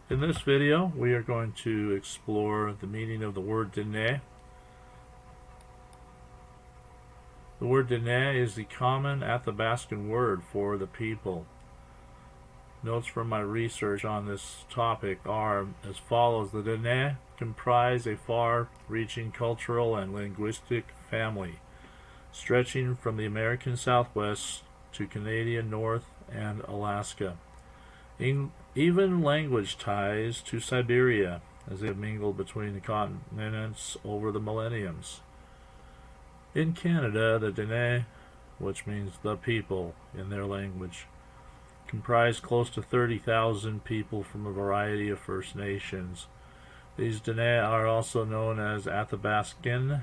In this video, we are going to explore the meaning of the word Dene. The word Dene is the common Athabascan word for the people. Notes from my research on this topic are as follows. The Dene comprise a far-reaching cultural and linguistic family, stretching from the American Southwest to Canadian North and Alaska. Even language ties to Siberia, as they have mingled between the continents over the millenniums. In Canada, the Dene, which means the people in their language, comprise close to 30,000 people from a variety of First Nations. These Dene are also known as Athabascan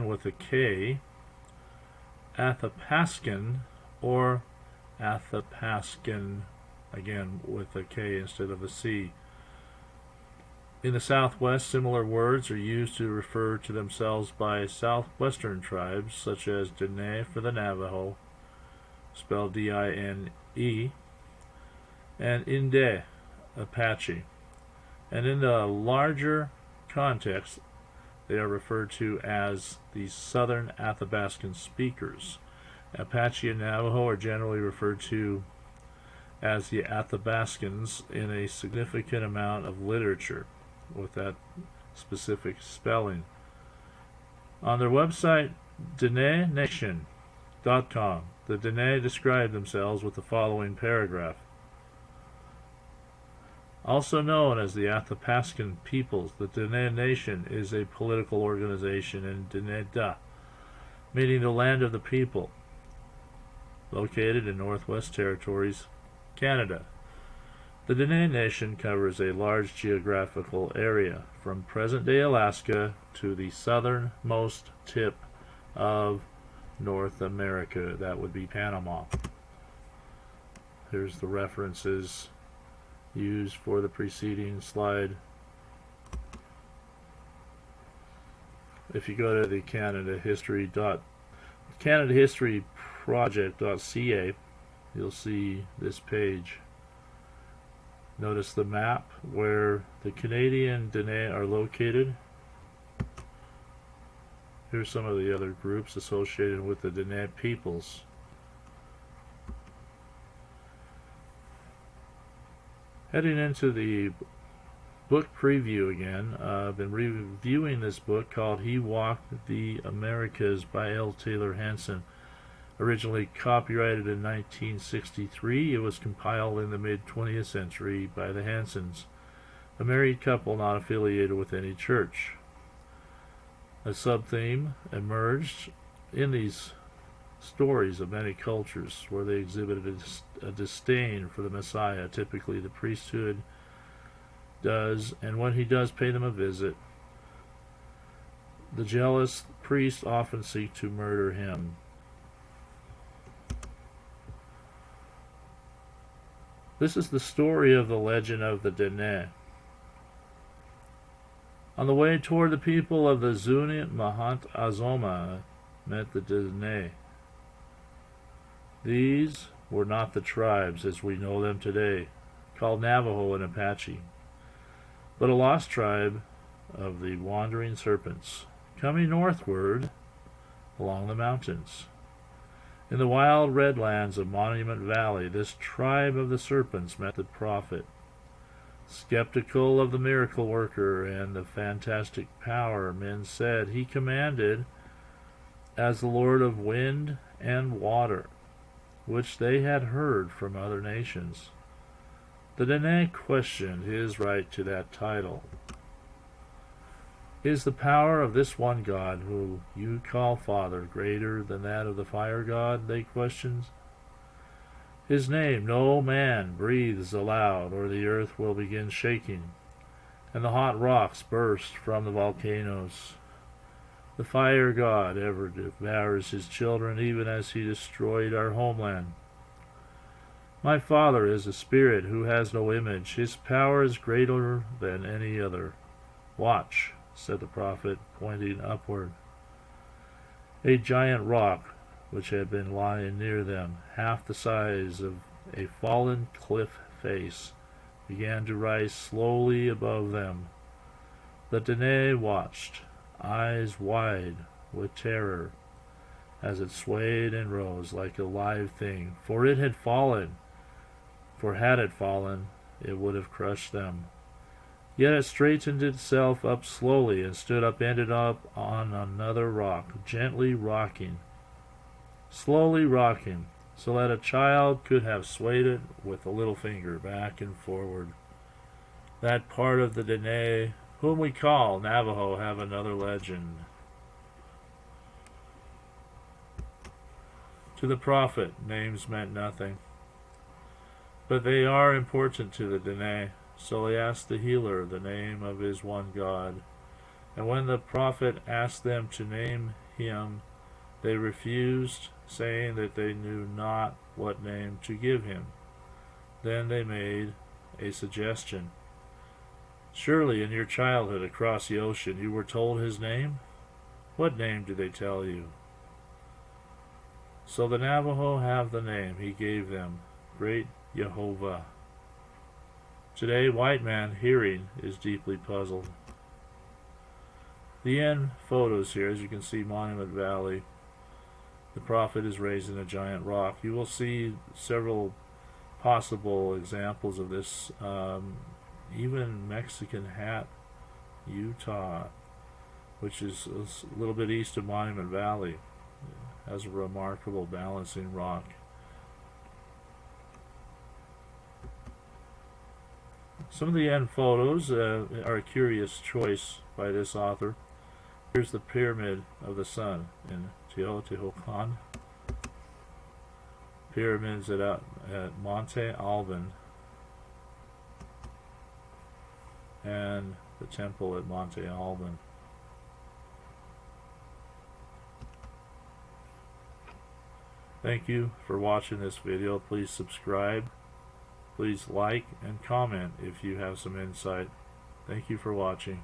with a K, Athapascan, or Athapascan, again with a K instead of a C. In the Southwest, similar words are used to refer to themselves by southwestern tribes, such as Dene for the Navajo, spelled D-I-N-E, and Inde, Apache. And in the larger context, they are referred to as the Southern Athabascan speakers. Apache and Navajo are generally referred to as the Athabascans in a significant amount of literature with that specific spelling. On their website, denenation.com, the Dene describe themselves with the following paragraph. Also known as the Athapascan peoples, the Dene Nation is a political organization in Deneda, meaning the land of the people, located in Northwest Territories, Canada. The Dene Nation covers a large geographical area, from present-day Alaska to the southernmost tip of North America. That would be Panama. Here's the references used for the preceding slide. If you go to the CanadaHistoryProject.ca, you'll see this page. Notice the map where the Canadian Dene are located. Here's some of the other groups associated with the Dene peoples. Heading into the book preview again, I've been reviewing this book called He Walked the Americas by L. Taylor Hansen. Originally copyrighted in 1963, it was compiled in the mid-20th century by the Hansens, a married couple not affiliated with any church. A sub-theme emerged in these stories of many cultures where they exhibited a disdain for the Messiah. Typically the priesthood does, and when he does pay them a visit, the jealous priests often seek to murder him. This is the story of the legend of the Dene. On the way toward the people of the Zuni Mahant Azoma met the Dene. These were not the tribes as we know them today, called Navajo and Apache, but a lost tribe of the wandering serpents, coming northward along the mountains. In the wild redlands of Monument Valley, this tribe of the serpents met the prophet. Skeptical of the miracle worker and the fantastic power, men said he commanded as the Lord of wind and water, which they had heard from other nations. The Dene questioned his right to that title. Is the power of this one God, who you call Father, greater than that of the fire God? They questioned. His name no man breathes aloud, or the earth will begin shaking, and the hot rocks burst from the volcanoes. The fire God ever devours his children, even as he destroyed our homeland. My Father is a spirit who has no image. His power is greater than any other. Watch, said the prophet, pointing upward. A giant rock, which had been lying near them, half the size of a fallen cliff face, began to rise slowly above them. The Dene watched, eyes wide with terror, as it swayed and rose like a live thing, for it had fallen. For had it fallen, it would have crushed them. Yet it straightened itself up slowly and stood up, ended up on another rock, gently rocking, slowly rocking, so that a child could have swayed it with a little finger back and forward. That part of the Dene, whom we call Navajo, have another legend. To the prophet, names meant nothing, but they are important to the Dene. So he asked the healer the name of his one God. And when the prophet asked them to name him, they refused, saying that they knew not what name to give him. Then they made a suggestion. Surely in your childhood across the ocean you were told his name? What name did they tell you? So the Navajo have the name he gave them, Great Jehovah. Today, white man hearing is deeply puzzled. The end photos here, as you can see, Monument Valley. The prophet is raising a giant rock. You will see several possible examples of this. Even Mexican Hat, Utah, which is a little bit east of Monument Valley, has a remarkable balancing rock. Some of the end photos are a curious choice by this author. Here's the Pyramid of the Sun in Teotihuacan. Pyramids at Monte Alban, and the temple at Monte Alban. Thank you for watching this video. Please subscribe. Please like and comment if you have some insight. Thank you for watching.